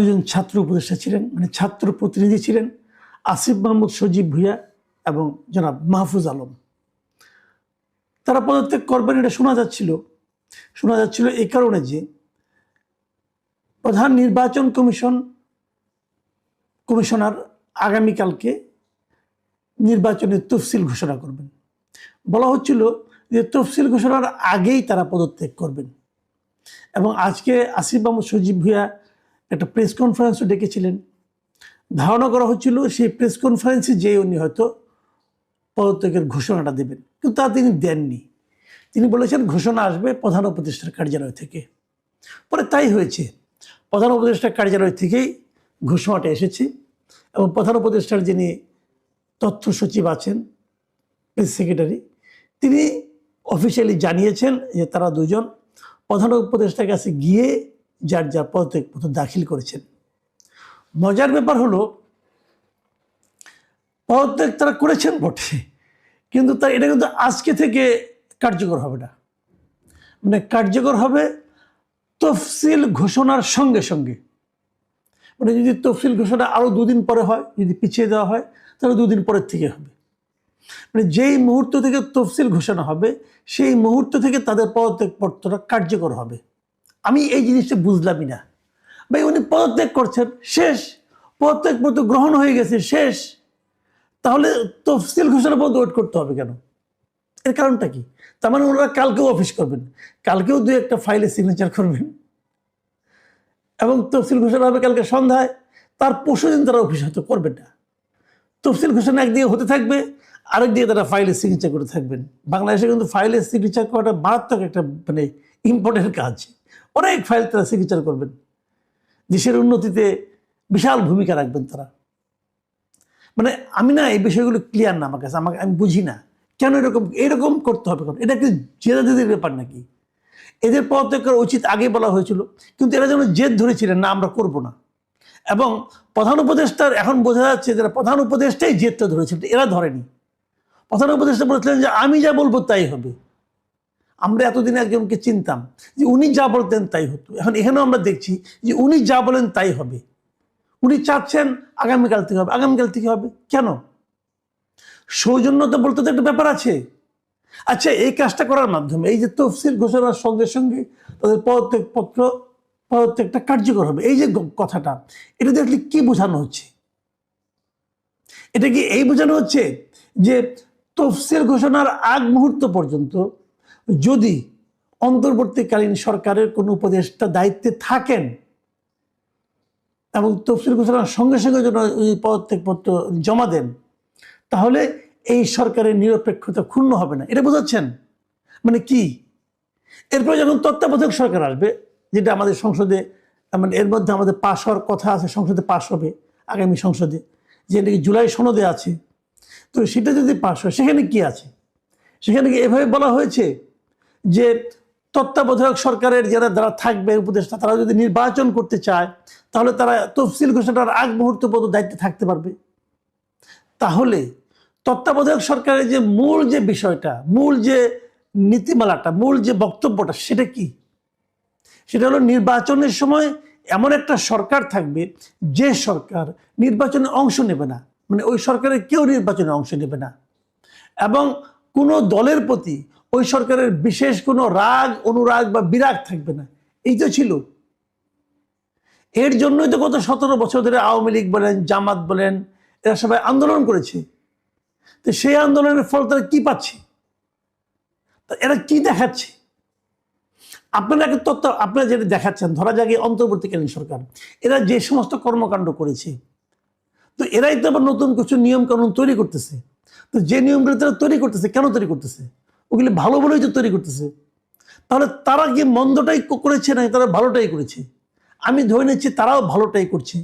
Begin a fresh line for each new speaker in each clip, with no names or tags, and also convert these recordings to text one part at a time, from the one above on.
দুজন ছাত্র উপদেষ্টা ছিলেন, মানে ছাত্র প্রতিনিধি ছিলেন আসিফ মাহমুদ সজীব ভুঁইয়া এবং জনাব মাহফুজ আলম। তারা পদত্যাগ করবেন এটা শোনা যাচ্ছিল এই কারণে যে প্রধান নির্বাচন কমিশনার আগামীকালকে নির্বাচনের তফসিল ঘোষণা করবেন। বলা হচ্ছিল যে তফসিল ঘোষণার আগেই তারা পদত্যাগ করবেন। এবং আজকে আসিফ মাহমুদ সজীব ভুঁইয়া একটা প্রেস কনফারেন্সও ডেকেছিলেন। ধারণা করা হচ্ছিল সেই প্রেস কনফারেন্সে যেয়ে উনি হয়তো পদত্যাগের ঘোষণাটা দেবেন, কিন্তু তা তিনি দেননি। তিনি বলেছেন ঘোষণা আসবে প্রধান উপদেষ্টার কার্যালয় থেকে। পরে তাই হয়েছে, প্রধান উপদেষ্টার কার্যালয় থেকেই ঘোষণাটা এসেছে। এবং প্রধান উপদেষ্টার যিনি তথ্য সচিব আছেন, প্রেস সেক্রেটারি, তিনি অফিসিয়ালি জানিয়েছেন যে তারা দুজন প্রধান উপদেষ্টার কাছে গিয়ে যার যার পদত্যাগপত্র দাখিল করেছেন। মজার ব্যাপার হলো পদত্যাগ তারা করেছেন বটে, কিন্তু এটা কিন্তু আজকে থেকে কার্যকর হবে না। মানে কার্যকর হবে তফসিল ঘোষণার সঙ্গে সঙ্গে। মানে যদি তফসিল ঘোষণা আরও দুদিন পরে হয়, যদি পিছিয়ে দেওয়া হয়, তাহলে দুদিন পরের থেকে হবে। মানে যেই মুহূর্ত থেকে তফসিল ঘোষণা হবে সেই মুহূর্ত থেকে তাদের পদত্যাগপত্রটা কার্যকর হবে। আমি এই জিনিসটা বুঝলামই না। ভাই উনি পদত্যাগ করছেন, শেষ, পদত্যাগপত্র গ্রহণ হয়ে গেছে, শেষ, তাহলে তফসিল ঘোষণা পর্যন্ত ওয়েট করতে হবে কেন? এর কারণটা কি? তার মানে ওনারা কালকেও অফিস করবেন, কালকেও দুই একটা ফাইলে সিগনেচার করবেন এবং তফসিল ঘোষণা হবে কালকে সন্ধ্যায়, তার পরশুদিন তারা অফিস হয়তো করবেন না। তফসিল ঘোষণা একদিকে হতে থাকবে, আরেক দিকে তারা ফাইলে সিগনেচার করে থাকবেন। বাংলাদেশে কিন্তু ফাইলে সিগনেচার করাটা মারাত্মক একটা মানে ইম্পর্টেন্ট কাজ। অনেক ফাইল তারা সিগনেচার করবেন, দেশের উন্নতিতে বিশাল ভূমিকা রাখবেন তারা। মানে আমি না এই বিষয়গুলো ক্লিয়ার না আমার কাছে, আমি বুঝি না কেন এরকম করতে হবে। কারণ এটা কি জেদাজেদির ব্যাপার নাকি? এদের পদত্যাগ করা উচিত আগে বলা হয়েছিল, কিন্তু এরা যেন জেদ ধরেছিলেন না আমরা করব না। এবং প্রধান উপদেষ্টার এখন বোঝা যাচ্ছে যারা প্রধান উপদেষ্টাই জেদটা ধরেছিলেন, এরা ধরেনি। প্রধান উপদেষ্টা বলেছিলেন যে আমি যা বলবো তাই হবে। আমরা এতদিন একজনকে চিনতাম যে উনি যা বলতেন তাই হতো, এখন এখানেও আমরা দেখছি যে উনি যা বলেন তাই হবে। উনি চাচ্ছেন আগামীকাল থেকে হবে, আগামীকাল থেকে হবে কেন? সৌজন্যতা বলতে তো একটা ব্যাপার আছে। আচ্ছা, এই কাজটা করার মাধ্যমে এই যে তফসিল ঘোষণার সঙ্গে সঙ্গে তাদের পদত্যাগটা কার্যকর হবে, এই যে কথাটা, এটা দেখলে কি বোঝানো হচ্ছে? এটা কি এই বোঝানো হচ্ছে যে তফসিল ঘোষণার আগ মুহূর্ত পর্যন্ত যদি অন্তর্বর্তীকালীন সরকারের কোনো উপদেষ্টা দায়িত্বে থাকেন এবং তফসিল ঘোষণার সঙ্গে সঙ্গে যেন এই পদত্যাগপত্র জমা দেন, তাহলে এই সরকারের নিরপেক্ষতা ক্ষুণ্ণ হবে না, এটা বোঝাচ্ছেন? মানে কি? এরপরে যখন তত্ত্বাবধায়ক সরকার আসবে, যেটা আমাদের সংসদে মানে এর মধ্যে আমাদের পাশ হওয়ার কথা আছে, সংসদে পাশ হবে আগামী সংসদে, যেটা কি জুলাই সনদে আছে, তো সেটা যদি পাশ হয় সেখানে কি আছে? সেখানে কি এভাবে বলা হয়েছে যে তত্ত্বাবধায়ক সরকারের যারা থাকবে উপদেষ্টা, তারা যদি নির্বাচন করতে চায় তাহলে তারা তফসিল ঘোষণার আগ মুহূর্ত পর্যন্ত দায়িত্বে থাকতে পারবে? তাহলে তত্ত্বাবধায়ক সরকারের যে মূল যে বিষয়টা, মূল যে নীতিমালাটা, মূল যে বক্তব্যটা, সেটা কি? সেটা হলো নির্বাচনের সময় এমন একটা সরকার থাকবে যে সরকার নির্বাচনে অংশ নেবে না, মানে ওই সরকারের কেউ নির্বাচনে অংশ নেবে না, এবং কোনো দলের প্রতি ওই সরকারের বিশেষ কোনো রাগ, অনুরাগ বা বিরাগ থাকবে না। এই তো ছিল। এর জন্যই তো গত 17 বছর ধরে আওয়ামী লীগ বলেন, জামাত বলেন, এরা সবাই আন্দোলন করেছে। তো সেই আন্দোলনের ফল তারা কি পাচ্ছে? এরা কি দেখাচ্ছে? আপনারা যেটা দেখাচ্ছেন, ধরা যাক অন্তর্বর্তীকালীন সরকার, এরা যে সমস্ত কর্মকাণ্ড করেছে, তো এরাই তো আবার নতুন কিছু নিয়ম কানুন তৈরি করতেছে। তো যে নিয়মগুলো তারা তৈরি করতেছে, কেন তৈরি করতেছে? ওগুলি ভালো বলেই তো তৈরি করতেছে। তাহলে তারা কি মন্দটাই করেছে না তারা ভালোটাই করেছে? আমি ধরে নিচ্ছি তারাও ভালোটাই করছে।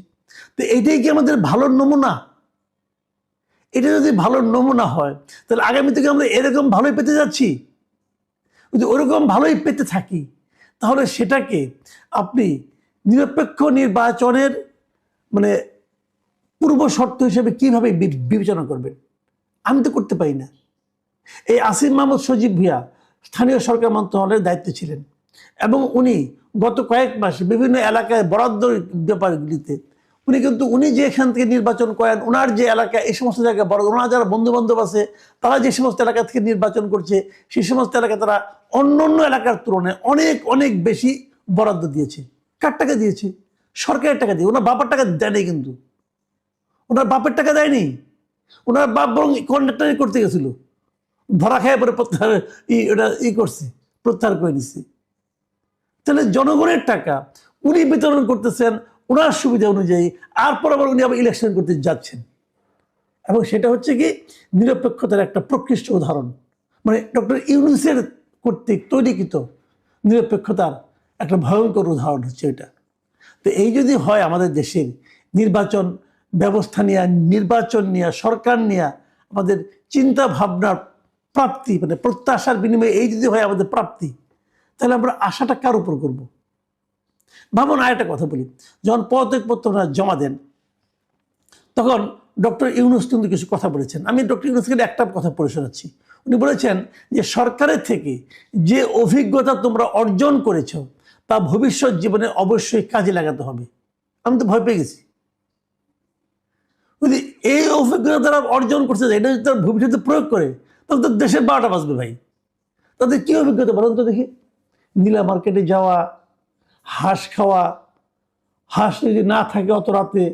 তো এইটাই কি আমাদের ভালোর নমুনা? এটা যদি ভালোর নমুনা হয় তাহলে আগামী থেকে আমরা এরকম ভালোই পেতে যাচ্ছি। যদি ওরকম ভালোই পেতে থাকি তাহলে সেটাকে আপনি নিরপেক্ষ নির্বাচনের মানে পূর্ব শর্ত হিসেবে কিভাবে বিবেচনা করবেন? আমি তো করতে পারি না। এই আসিফ মাহমুদ সজীব ভুঁইয়া স্থানীয় সরকার মন্ত্রণালয়ের দায়িত্বে ছিলেন এবং উনি গত কয়েক মাসে বিভিন্ন এলাকায় বরাদ্দ ব্যাপারগুলিতে উনি যে এখান থেকে নির্বাচন করেন, ওনার যে এলাকা, এই সমস্ত জায়গায় বরাদ্দ, ওনার যারা বন্ধু বান্ধব আছে তারা যে সমস্ত এলাকা থেকে নির্বাচন করছে, সেই সমস্ত এলাকায় তারা অন্য অন্য এলাকার তুলনায় অনেক অনেক বেশি বরাদ্দ দিয়েছে। কার টাকা দিয়েছে? সরকারের টাকা দিয়ে। ওনার বাবার টাকা দেয়নি, কিন্তু ওনার বাপের টাকা দেয়নি। ওনার বাপ বরং কন্ট্রাক্টারি করতে গেছিল, ধরা খায় পরে প্রত্যাহার করছে, প্রত্যাহার করে নিচ্ছে। তাহলে জনগণের টাকা উনি বিতরণ করতেছেন ওনার সুবিধা অনুযায়ী, আর পর আবার উনি আবার ইলেকশন করতে যাচ্ছেন। এবং সেটা হচ্ছে কি নিরপেক্ষতার একটা প্রকৃষ্ট উদাহরণ, মানে ডক্টর ইউনূসের কর্তৃক তৈরিকৃত নিরপেক্ষতার একটা ভয়ঙ্কর উদাহরণ হচ্ছে এটা। তো এই যদি হয় আমাদের দেশের নির্বাচন ব্যবস্থা নিয়ে, নির্বাচন নিয়ে, সরকার নিয়ে আমাদের চিন্তা ভাবনার প্রাপ্তি, মানে প্রত্যাশার বিনিময়ে এই যদি হয় আমাদের প্রাপ্তি, তাহলে আমরা আশাটা কার উপর করবো? ভাবুন, আর একটা কথা বলি, যখন পদত্যাগপত্র জমা দেন তখন ডক্টর ইউনূস কিন্তু কিছু কথা বলেছেন। আমি ডক্টর ইউনূসকে একটা কথা পড়ে শোনাচ্ছি। উনি বলেছেন যে সরকারের থেকে যে অভিজ্ঞতা তোমরা অর্জন করেছ তা ভবিষ্যৎ জীবনে অবশ্যই কাজে লাগাতে হবে। আমি তো ভয় পেয়ে গেছি। যদি এই অভিজ্ঞতা তারা অর্জন করছে, এটা যদি তারা ভবিষ্যতে প্রয়োগ করে, তাহলে তো দেশের 12টা বাজবে ভাই। তাদের কি অভিজ্ঞতা বলেন তো দেখি? নীলা মার্কেটে যাওয়া, হাঁস খাওয়া, হাঁস যদি না থাকে অত রাতে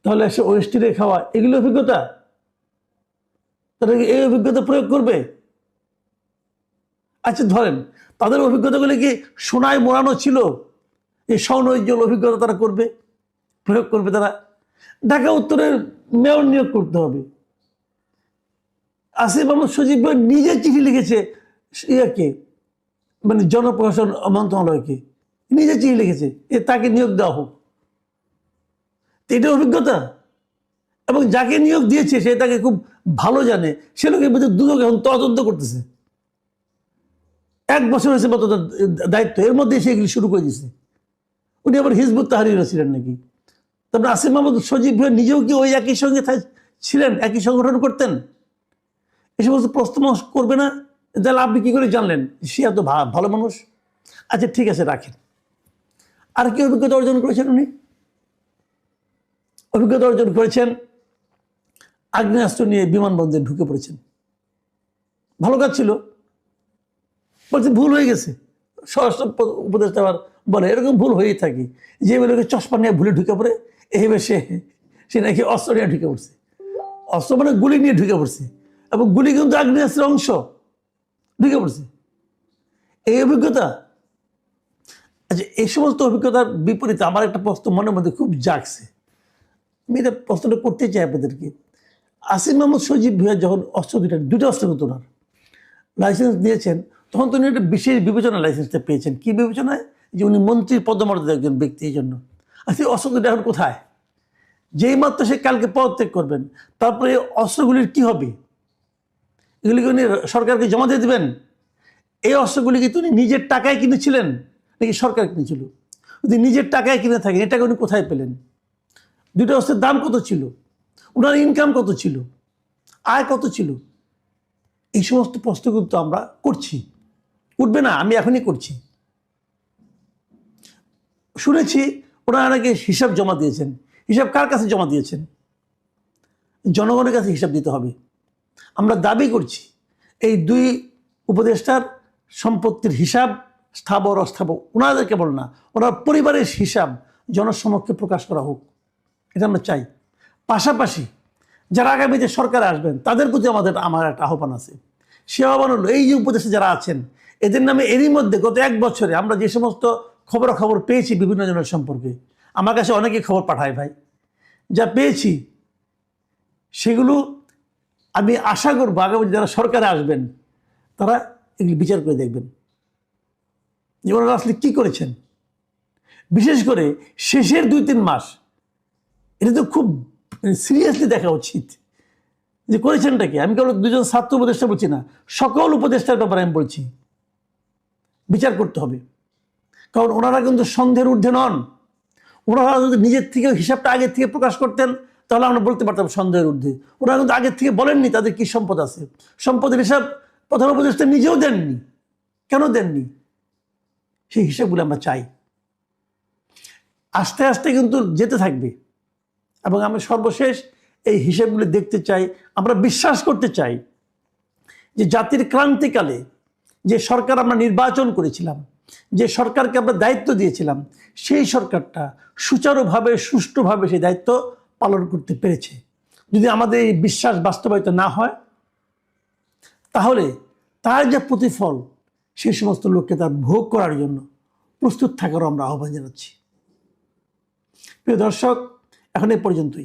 তাহলে এসে ওয়েস্টিনে খাওয়া, এগুলো অভিজ্ঞতা? তারা কি এই অভিজ্ঞতা প্রয়োগ করবে? আচ্ছা ধরেন তাদের অভিজ্ঞতাগুলি কি সোনায় মোড়ানো ছিল, এই স্বর্ণোজ্জ্বল অভিজ্ঞতা তারা করবে, প্রয়োগ করবে তারা? ঢাকা উত্তরের মেয়র নিয়োগ করতে হবে। আসিফ মাহমুদ সজীব ভাই নিজে চিঠি লিখেছে ইয়াকে, মানে জনপ্রশাসন মন্ত্রণালয়কে নিজে চিঠি লিখেছে তাকে নিয়োগ দেওয়া হোক। এটা অভিজ্ঞতা? এবং যাকে নিয়োগ দিয়েছে সে তাকে খুব ভালো জানে, সে লোকের মধ্যে দুদক এখন তদন্ত করতেছে। 1 বছর হয়েছে মতো দায়িত্ব, এর মধ্যে সে এগুলি শুরু করে দিয়েছে। উনি আবার হিজবুত তাহরিরও ছিলেন নাকি? তারপরে আসিফ মাহমুদ সজীব ভাই নিজেও কি ওই একই সঙ্গে ছিলেন, একই সংগঠন করতেন? এই সমস্ত প্রশ্ন করবে না? তাহলে আপনি কি করে জানলেন সে এত ভালো মানুষ? আচ্ছা ঠিক আছে, রাখেন। আর কি অভিজ্ঞতা অর্জন করেছেন উনি? অভিজ্ঞতা অর্জন করেছেন আগ্নেয়াস্ত্র নিয়ে বিমানবন্দরে ঢুকে পড়েছেন। ভালো কাজ ছিল, বলছে ভুল হয়ে গেছে। স্বরাষ্ট্র উপদেষ্টা আবার বলে এরকম ভুল হয়েই থাকে, যে বলে চশমা নিয়ে ভুলে ঢুকে পড়ে, এইভাবে সে নাকি অস্ত্র নিয়ে ঢুকে পড়ছে। অস্ত্র মানে গুলি নিয়ে ঢুকে পড়ছে, এবং গুলি কিন্তু আগ্নেয়াস্ত্রের অংশ, ঢুকে পড়ছে। এই অভিজ্ঞতা। আচ্ছা, এই সমস্ত অভিজ্ঞতার বিপরীতে আমার একটা প্রশ্ন মনের মধ্যে খুব জাগছে, আমি এটা প্রশ্নটা করতে চাই আপনাদেরকে। আসিফ মাহমুদ সজীব ভাইয়া যখন অস্ত্র দুটো অস্ত্র কিন্তু ওনার লাইসেন্স দিয়েছেন, তখন তো উনি একটা বিশেষ বিবেচনা লাইসেন্সটা পেয়েছেন। কি বিবেচনায়? যে উনি মন্ত্রীর পদমর্যাদার একজন ব্যক্তি, এই জন্য। আচ্ছা, অস্ত্র দুটো এখন কোথায়? যেই মাত্র সে কালকে পদত্যাগ করবেন, তারপরে অস্ত্রগুলির কি হবে? এগুলিকে উনি সরকারকে জমা দিয়ে দেবেন? এই অস্ত্রগুলি কি উনি নিজের টাকায় কিনেছিলেন নাকি সরকার কিনেছিল? যদি নিজের টাকায় কিনে থাকেন, এটাকে উনি কোথায় পেলেন? দুটো অস্ত্রের দাম কত ছিল? ওনার ইনকাম কত ছিল? আয় কত ছিল? এই সমস্ত প্রশ্ন কিন্তু আমরা করছি। উঠবে না, আমি এখনই করছি। শুনেছি ওনারা নাকি হিসাব জমা দিয়েছেন। হিসাব কার কাছে জমা দিয়েছেন? জনগণের কাছে হিসাব দিতে হবে। আমরা দাবি করছি এই 2 উপদেষ্টার সম্পত্তির হিসাব, স্থাবর অস্থাবর, ওনাদের কেবল না, ওনার পরিবারের হিসাব জনসমক্ষে প্রকাশ করা হোক, এটা আমরা চাই। পাশাপাশি যারা আগামীতে সরকারে আসবেন তাদের প্রতি আমার একটা আহ্বান আছে। সে আহ্বান হলো, এই যে উপদেষ্টা যারা আছেন এদের নামে এরই মধ্যে গত 1 বছরে আমরা যে সমস্ত খবর পেয়েছি বিভিন্ন জনের সম্পর্কে, আমার কাছে অনেকে খবর পাঠায় ভাই, যা পেয়েছি সেগুলো আমি আশা করবো আগামী যারা সরকারে আসবেন তারা এগুলি বিচার করে দেখবেন যে ওনারা আসলে কী করেছেন। বিশেষ করে শেষের 2-3 মাস, এটা তো খুব সিরিয়াসলি দেখা উচিত যে করেছেনটা কি। আমি কেবল 2জন ছাত্র উপদেষ্টা বলছি না, সকল উপদেষ্টার ব্যাপারে আমি বলছি বিচার করতে হবে। কারণ ওনারা কিন্তু সন্দেহের ঊর্ধ্বে নন। ওনারা যদি নিজের থেকে হিসাবটা আগের থেকে প্রকাশ করতেন তাহলে আমরা বলতে পারতাম সন্দেহের ঊর্ধ্বে। ওনারা কিন্তু আগের থেকে বলেননি তাদের কি সম্পদ আছে। সম্পদের হিসাব প্রধান উপদেষ্টা নিজেও দেননি। কেন দেননি? সেই হিসাবগুলো আমরা চাই। আস্তে আস্তে কিন্তু যেতে থাকবে। এবং আমি সর্বশেষ এই হিসেবগুলি দেখতে চাই, আমরা বিশ্বাস করতে চাই যে জাতির ক্রান্তিকালে যে সরকার আমরা নির্বাচন করেছিলাম, যে সরকারকে আমরা দায়িত্ব দিয়েছিলাম, সেই সরকারটা সুচারুভাবে সুষ্ঠুভাবে সেই দায়িত্ব পালন করতে পেরেছে। যদি আমাদের এই বিশ্বাস বাস্তবায়িত না হয়, তাহলে তার যে প্রতিফল সেই সমস্ত লোককে তার ভোগ করার জন্য প্রস্তুত থাকারও আমরা আহ্বান জানাচ্ছি। প্রিয় দর্শক, এখন এই পর্যন্তই।